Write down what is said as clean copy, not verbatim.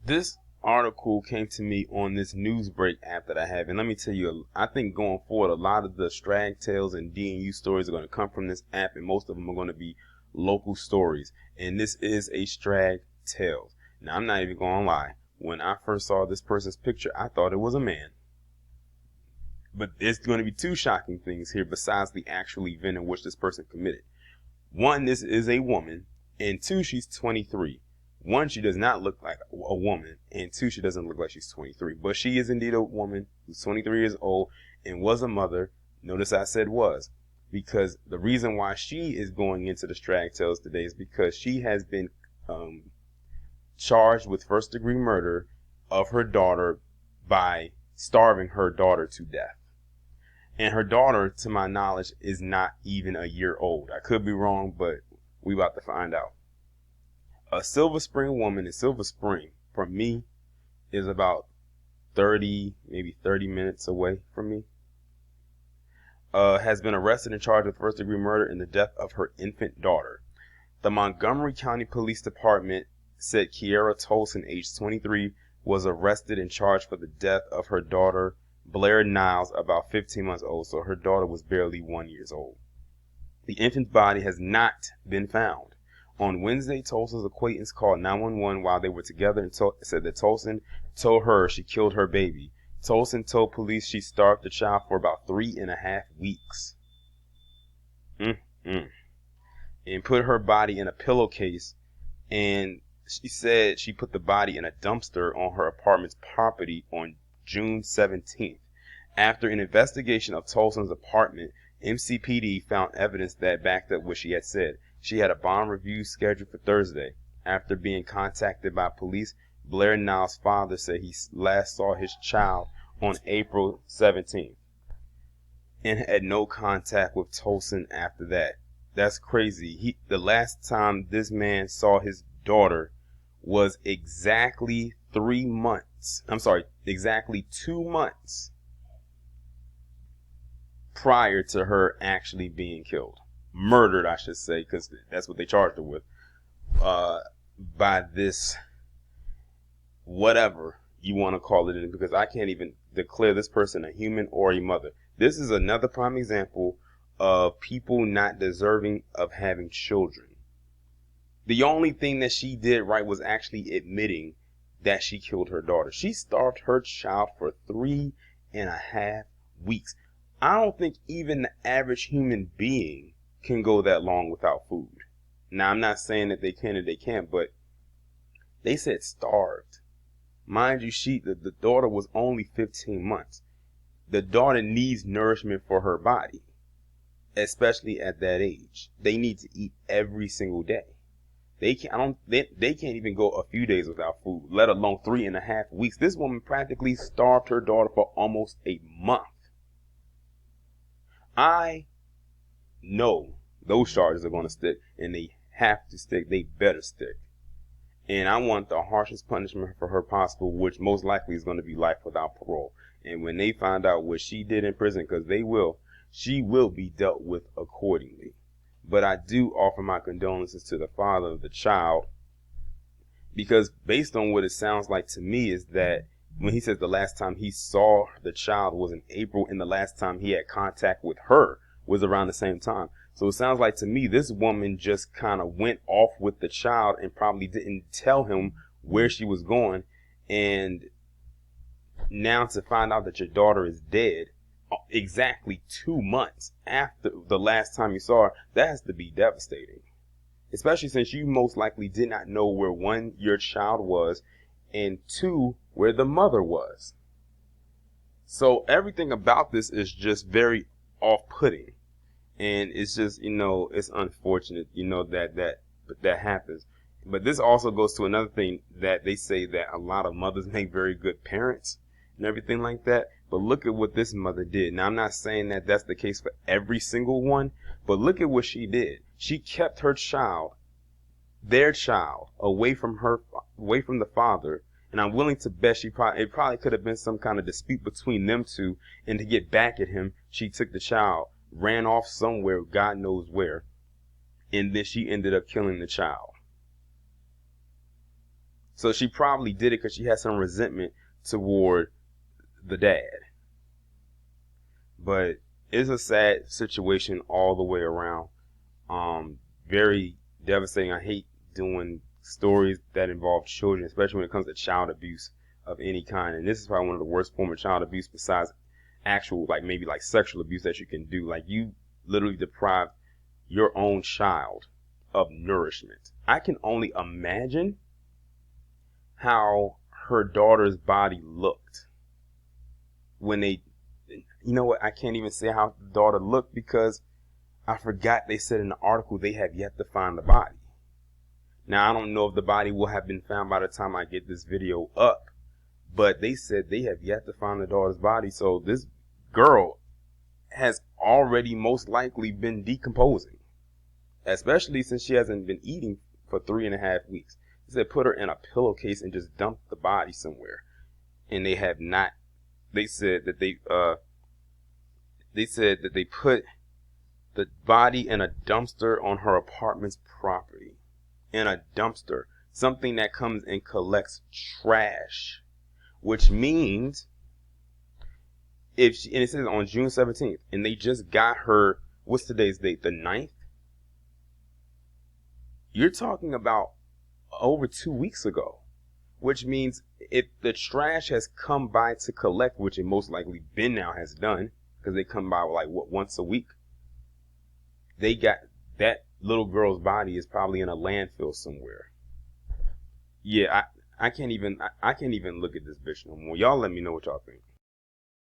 This article came to me on this Newsbreak app that I have, and let me tell you, I think going forward, a lot of the Strag Tales and DNU stories are going to come from this app, and most of them are going to be local stories. And this is a Strag Tales. Now, I'm not even going to lie. When I first saw this person's picture, I thought it was a man. But there's going to be two shocking things here besides the actual event in which this person committed. One, this is a woman, and two, she's 23. One, she does not look like a woman, and two, she doesn't look like she's 23. But she is indeed a woman who's 23 years old and was a mother. Notice I said was, because the reason why she is going into the Strag Tales today is because she has been charged with first-degree murder of her daughter by starving her daughter to death. And her daughter, to my knowledge, is not even a year old. I could be wrong, but we about to find out. A Silver Spring woman in Silver Spring, from me, is about 30, maybe 30 minutes away from me, has been arrested and charged with first-degree murder in the death of her infant daughter. The Montgomery County Police Department said Kiearra Tolson, age 23, was arrested and charged for the death of her daughter, Blair Niles, about 15 months old, so her daughter was barely 1 year old. The infant's body has not been found. On Wednesday, Tolson's acquaintance called 911 while they were together and said that Tolson told her she killed her baby. Tolson told police she starved the child for about 3.5 weeks. And put her body in a pillowcase, and she said she put the body in a dumpster on her apartment's property on June 17th. After an investigation of Tolson's apartment, MCPD found evidence that backed up what she had said. She had a bond review scheduled for Thursday. After being contacted by police, Blair Niles' father said he last saw his child on April 17th and had no contact with Tolson after that. That's crazy. The last time this man saw his daughter was exactly 3 months. Exactly 2 months prior to her actually being killed. Murdered, I should say, because that's what they charged her with, by this, whatever you want to call it, because I can't even declare this person a human or a mother. This is another prime example of people not deserving of having children. The only thing that she did right was actually admitting that she killed her daughter. She starved her child for 3.5 weeks. I don't think even the average human being can go that long without food. Now, I'm not saying that they can or they can't, but they said starved. Mind you, the daughter was only 15 months. The daughter needs nourishment for her body, especially at that age. They need to eat every single day. They can't even go a few days without food, let alone 3.5 weeks. This woman practically starved her daughter for almost a month. I know those charges are going to stick, and they have to stick. They better stick. And I want the harshest punishment for her possible, which most likely is going to be life without parole. And when they find out what she did in prison, because they will, she will be dealt with accordingly. But I do offer my condolences to the father of the child, because based on what it sounds like to me is that when he says the last time he saw the child was in April and the last time he had contact with her was around the same time. So it sounds like to me this woman just kind of went off with the child and probably didn't tell him where she was going. And now to find out that your daughter is dead exactly 2 months after the last time you saw her, that has to be devastating. Especially since you most likely did not know where, one, your child was, and two, where the mother was. So everything about this is just very off-putting. And it's just, it's unfortunate, that happens. But this also goes to another thing that they say that a lot of mothers make very good parents and everything like that. But look at what this mother did. Now, I'm not saying that that's the case for every single one, but look at what she did. She kept her child, their child, away from the father. And I'm willing to bet it probably could have been some kind of dispute between them two. And to get back at him, she took the child, ran off somewhere, God knows where. And then she ended up killing the child. So she probably did it because she had some resentment toward the dad. But it's a sad situation all the way around. Very devastating. I hate doing stories that involve children, especially when it comes to child abuse of any kind. And this is probably one of the worst forms of child abuse besides actual, like maybe like sexual abuse that you can do. Like you literally deprive your own child of nourishment. I can only imagine how her daughter's body looked when they, you know what, I can't even say how the daughter looked because I forgot they said in the article they have yet to find the body. Now, I don't know if the body will have been found by the time I get this video up, but they said they have yet to find the daughter's body. So this girl has already most likely been decomposing, especially since she hasn't been eating for 3.5 weeks. They said put her in a pillowcase and just dump the body somewhere. And they have not. They said that they put the body in a dumpster on her apartment's property. In a dumpster. Something that comes and collects trash. Which means, and it says on June 17th, and they just got her, what's today's date? The 9th? You're talking about over 2 weeks ago. Which means if the trash has come by to collect, which it most likely been now has done, because they come by like once a week, they got that little girl's body is probably in a landfill somewhere. Yeah, I can't even look at this bitch no more. Y'all let me know what y'all think.